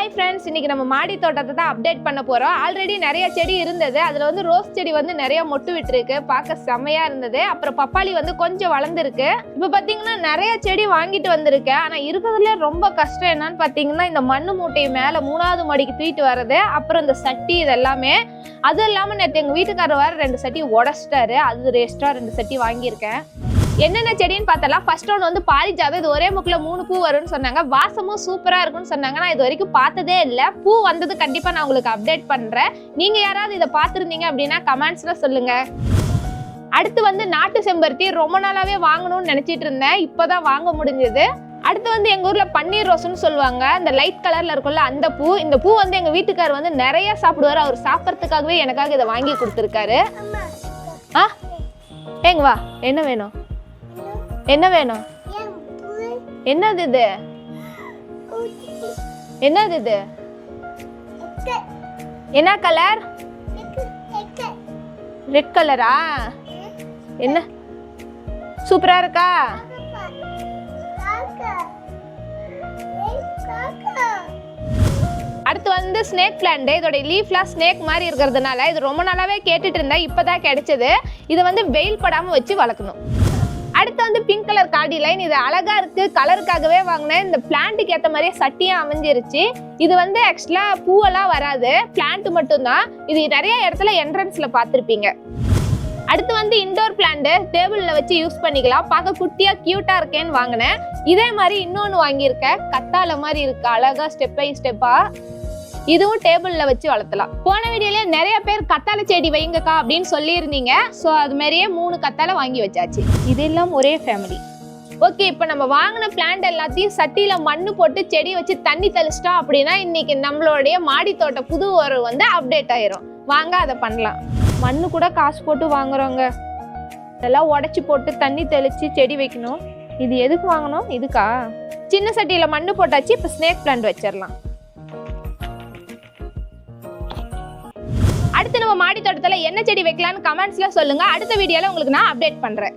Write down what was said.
Hi friends, இன்னைக்கு நம்ம மாடி தோட்டத்தை தான் அப்டேட் பண்ண போகிறோம். ஆல்ரெடி நிறைய செடி இருந்தது. அதில் வந்து ரோஸ் செடி வந்து நிறைய மொட்டு விட்டுருக்கு, பார்க்க செம்மையாக இருந்தது. அப்புறம் பப்பாளி வந்து கொஞ்சம் வளர்ந்துருக்கு. இப்போ பார்த்தீங்கன்னா நிறைய செடி வாங்கிட்டு வந்திருக்கேன். ஆனால் இருக்கிறதுல ரொம்ப கஷ்டம் என்னன்னு பார்த்தீங்கன்னா இந்த மண்ணு மூட்டையை மேலே 3வது மாடிக்கு தூக்கிட்டு வர்றது, அப்புறம் இந்த சட்டி இதெல்லாமே. அதுவும் இல்லாமல் நேற்று எங்கள் வீட்டுக்காரர் வேறு 2 சட்டி உடச்சிட்டாரு. அது எக்ஸ்ட்ரா 2 சட்டி வாங்கியிருக்கேன். என்னென்ன செடின்னு பார்த்தலாம். ஃபர்ஸ்ட் ஒன்று வந்து பாரிஜாதம். இது ஒரே முக்கில் 3 பூ வரும்னு சொன்னாங்க. வாசமும் சூப்பராக இருக்குன்னு சொன்னாங்க. நான் இது வரைக்கும் பார்த்ததே இல்லை. பூ வந்தது கண்டிப்பாக நான் உங்களுக்கு அப்டேட் பண்ணுறேன். நீங்கள் யாராவது இதை பார்த்துருந்தீங்க அப்படின்னா கமெண்ட்ஸில் சொல்லுங்கள். அடுத்து வந்து நாட்டு செம்பருத்தி. ரொம்ப நாளாகவே வாங்கணும்னு நினச்சிட்டு இருந்தேன். இப்போ தான் வாங்க முடிஞ்சது. அடுத்து வந்து எங்கள் ஊரில் பன்னீர் ரோஸ்ன்னு சொல்லுவாங்க. இந்த லைட் கலரில் இருக்கும்ல அந்த பூ. இந்த பூ வந்து எங்கள் வீட்டுக்கார் வந்து நிறைய சாப்பிடுவார். அவர் சாப்பிட்றதுக்காகவே எனக்காக இதை வாங்கி கொடுத்துருக்காரு. ஏங்க வா, என்ன வேணும்? என்ன வேணும்? என்னது இது? என்னது இது? என்ன கலர்? ரெட் கலரா? என்ன சூப்பரா இருக்கா? அடுத்து வந்து ஸ்னேக் பிளான்ட். இதோட லீஃப்லாம் ஸ்னேக் மாதிரி இருக்கிறதுனால இது ரொம்ப நாளாவே கேட்டுட்டு இருந்தேன். இப்போதான் கிடைச்சது. இதை வந்து வெயில் படாம வச்சு வளர்க்கணும். அடுத்து வந்து பிங்க் கலர் கார்டி லைன். இது அழகா இருக்கு, கலருக்காகவே வாங்கினேன். இந்த பிளான்ட்டுக்கு ஏற்ற மாதிரியே சட்டியாக அமைஞ்சிருச்சு. இது வந்து ஆக்சுவலா பூவெல்லாம் வராது, பிளான்ட் மட்டும்தான். இது நிறைய இடத்துல என்ட்ரன்ஸ்ல பார்த்துருப்பீங்க. அடுத்து வந்து இண்டோர் பிளான்ட். டேபிள்ல வச்சு யூஸ் பண்ணிக்கலாம். பார்க்க குட்டியா கியூட்டா இருக்கேன்னு வாங்கினேன். இதே மாதிரி இன்னொன்று வாங்கியிருக்கேன். கத்தாழை மாதிரி இருக்கு, அழகா ஸ்டெப் பை ஸ்டெப்பா. இதுவும் டேபிள்ல வச்சு வளர்த்தலாம். போன வீடியோல நிறைய பேர் கத்தாழை செடி வைங்கக்கா அப்படின்னு சொல்லியிருந்தீங்க. ஸோ அது மாதிரியே 3 கத்தாழை வாங்கி வச்சாச்சு. இதெல்லாம் ஒரே ஃபேமிலி. ஓகே, இப்போ நம்ம வாங்கின பிளான்ட் எல்லாத்தையும் சட்டியில மண்ணு போட்டு செடி வச்சு தண்ணி தெளிச்சிட்டோம் அப்படின்னா இன்னைக்கு நம்மளுடைய மாடி தோட்ட புது உரம் வந்து அப்டேட் ஆயிரும். வாங்க அதை பண்ணலாம். மண்ணு கூட காசு போட்டு வாங்குறோங்க. இதெல்லாம் உடச்சி போட்டு தண்ணி தெளிச்சு செடி வைக்கணும். இது எதுக்கு வாங்கணும்? இதுக்கா? சின்ன சட்டியில மண்ணு போட்டாச்சு. இப்போ ஸ்னேக் பிளான்ட் வச்சிடலாம். அடுத்து நம்ம மாடி தோட்டத்தில் என்ன செடி வைக்கலாம்னு கமெண்ட்ஸ்ல சொல்லுங்க. அடுத்த வீடியோல உங்களுக்கு நான் அப்டேட் பண்றேன்.